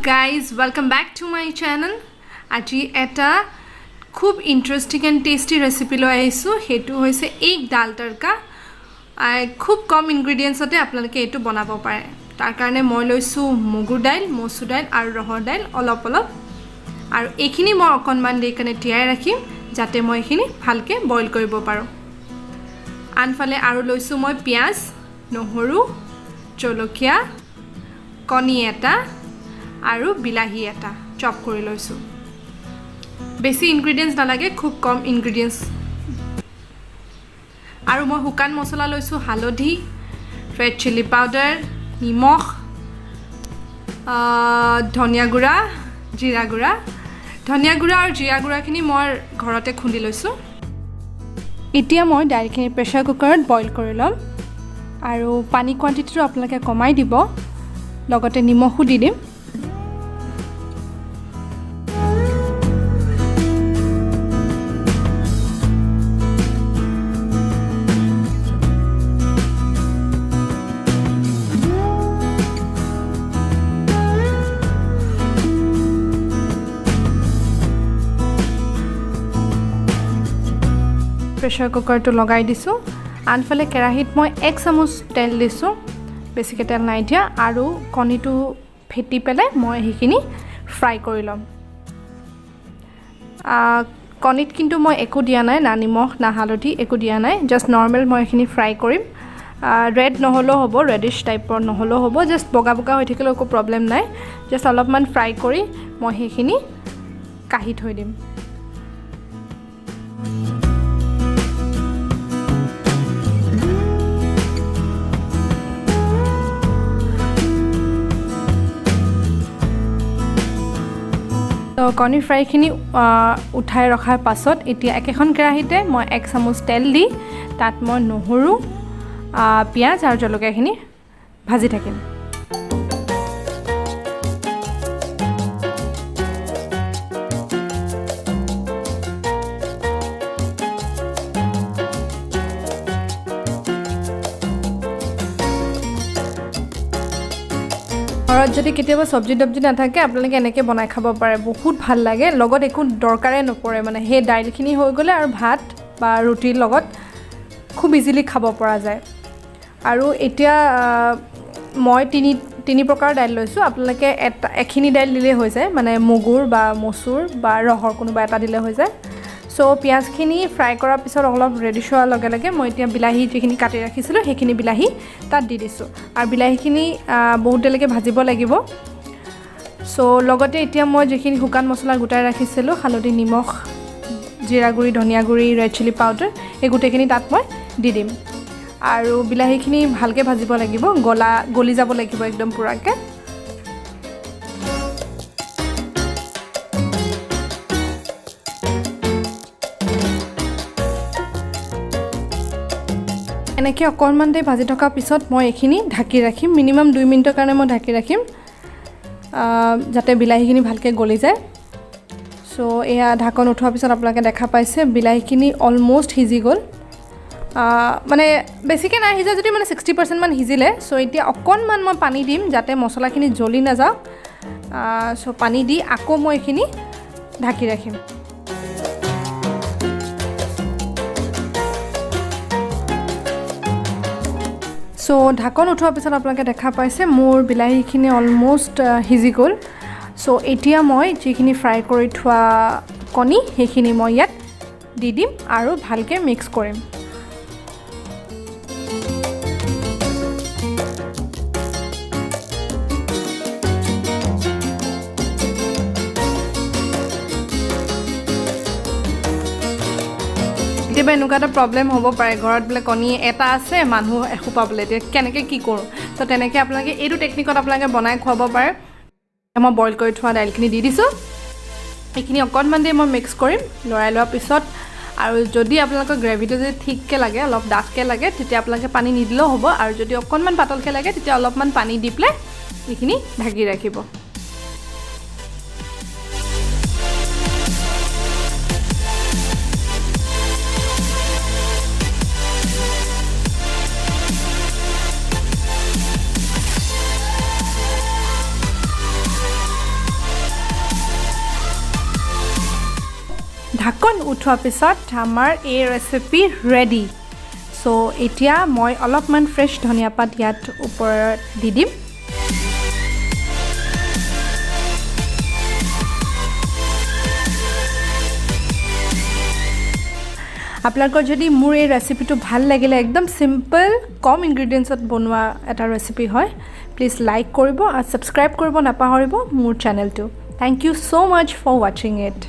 Guys, welcome back to my channel. Aji eta khub interesting and tasty recipe lo aisu. Hetu hoise ek dal tarka. Khub kom ingredients ote apnaloke etu banabo pare. Tar karone moi loisu mogur dail, mosur dail aru rohor dail olop olop. Aru ekhini moi okonman dei kane tiyai rakhim jate moi ekhini bhalke boil koribo paro. Anfale aru loisu moi piaz, nohoru, jolokia, koni eta আৰু বিলাহী এটা চপ কৰি লৈছো বেছি ইনগ্ৰেডিয়েন্টস নালাগে খুব কম ইনগ্ৰেডিয়েন্টস আৰু মই হুকান মছলা লৈছো হালধি ৰেড চিলি পাউডাৰ নিমখ ধনিয়া গুড়া জিৰা গুড়া আৰু জিৰা গুড়াখিনি মই ঘৰতে খুন্দি লৈছো এতিয়া মই ডাইৰেক্টলি প্ৰেছাৰ কুকাৰত বইল কৰি লম আৰু পানী কোৱান্টিটিটো আপোনালোকে কমাই দিব লগতে নিমখও দি দিম প্ৰেছাৰ কুকাৰটো লগাই দিছো আনফালে কেৰাহীত মই 1 চামুচ তেল দিছো বেছিকে তেল নাই দিয়া আৰু কণীটো ফেটি পেলে মই হেখিনি ফ্ৰাই কৰি লম কণীত কিন্তু মই একো দিয়া নাই না নিমখ না হালধি একো দিয়া নাই জাস্ট নৰমাল মই হেখিনি ফ্ৰাই কৰিম ৰেড নহলো হ'ব ৰেডিশ টাইপৰ নহলো হ'ব জাস্ট বগা বগা হৈ থাকিলে একো প্ৰবলেম নাই জাস্ট অলপমান ফ্ৰাই কৰি মই হেখিনি কাহি থৈ দিম তো কণী ফ্ৰাইখিনি উঠাই ৰখাৰ পাছত এতিয়া একেখন কেৰাহীতে মই 1 চামুচ তেল দি তাত মই নহৰু পিয়াজ আৰু জলকীয়াখিনি ভাজি থাকিম ঘৰত যদি কেতিয়াবা সবজি দবজি নাথাকে আপোনালোকে এনেকৈ বনাই খাব পাৰে বহুত ভাল লাগে লগত একো দৰকাৰে নপৰে মানে হে দাইলখিনি হৈ গলে আৰু ভাত বা ৰুটিৰ লগত খুব ইজিলি খাব পৰা যায় আৰু এতিয়া মই তিনি প্ৰকাৰ দাইল লৈছো আপোনালোকে এখিনি দাইল দিলে হৈ যায় মানে মগুৰ বা মসুৰ বা ৰহৰ কোনোবা এটা দিলে হৈ যায় সো পিয়াজখিনি ফ্ৰাই কৰাৰ পিছত অলপ ৰেডি হোৱাৰ লগে লগে মই এতিয়া বিলাহী যিখিনি কাটি ৰাখিছিলো সেইখিনি বিলাহী তাত দি দিছো আৰু বিলাহীখিনি বহুত দেৰিলৈকে ভাজিব লাগিব সো লগতে এতিয়া মই যিখিনি হুকান মছলা গুটাই ৰাখিছিলো হালধি নিমখ জিৰা গুড়ি ধনিয়া গুড়ি ৰেড চিলি পাউডাৰ এই গুটেখিনি তাত মই দি দিম আৰু বিলাহীখিনি ভালকে ভাজিব লাগিব গলি যাব লাগিব একদম পুৰাকে এনেকৈ অকণমান দেৰি ভাজি থকাৰ পিছত মই এইখিনি ঢাকি ৰাখিম মিনিমাম 2 মিনিটৰ কাৰণে মই ঢাকি ৰাখিম যাতে বিলাহীখিনি ভালকে গলি যায় সো এয়া ঢাকন উঠোৱাৰ পিছত আপোনালোকে দেখা পাইছে বিলাহীখিনি অলমোষ্ট সিজি গ'ল মানে বেছিকৈ নাই সিজা যদি মানে 60% মান সিজিলে সো এতিয়া অকণমান মই পানী দিম যাতে মছলাখিনি জ্বলি নাযাওক সো পানী দি আকৌ মই এইখিনি ঢাকি ৰাখিম সো ঢাকন উঠোৱাৰ পিছত আপোনালোকে দেখা পাইছে মোৰ বিলাহীখিনি অলমোষ্ট সিজি গ'ল সো এতিয়া মই যিখিনি ফ্ৰাই কৰি থোৱা কণী সেইখিনি মই ইয়াত দি দিম আৰু ভালকৈ মিক্স কৰিম কেতিয়াবা এনেকুৱা এটা প্ৰবলেম হ'ব পাৰে ঘৰত বোলে কণী এটা আছে মানুহ এখোপা বোলে এতিয়া কেনেকৈ কি কৰোঁ তো তেনেকৈ আপোনালোকে এইটো টেকনিকত আপোনালোকে বনাই খুৱাব পাৰে মই বইল কৰি থোৱা দাইলখিনি দি দিছোঁ এইখিনি অকণমান দেৰি মই মিক্স কৰিম লৰাই লোৱাৰ পিছত আৰু যদি আপোনালোকৰ গ্ৰেভিটো যদি ঠিককৈ লাগে অলপ ডাঠকৈ লাগে তেতিয়া আপোনালোকে পানী নিদিলেও হ'ব আৰু যদি অকণমান পাতলকৈ লাগে তেতিয়া অলপমান পানী দি পেলাই এইখিনি ঢাকি ৰাখিব ঢাকন উঠোৱাৰ পিছত আমাৰ এই ৰেচিপি ৰেডি সো এতিয়া মই অলপমান ফ্ৰেছ ধনিয়া পাত ইয়াত ওপৰত দি দিম আপোনালোকৰ যদি মোৰ এই ৰেচিপিটো ভাল লাগিলে একদম সিম্পল কম ইনগ্ৰেডিয়েন্টছত বনোৱা এটা ৰেচিপি হয় প্লিজ লাইক কৰিব আৰু সাবস্ক্ৰাইব কৰিব নাপাহৰিব মোৰ চেনেলটো thank you so much for watching it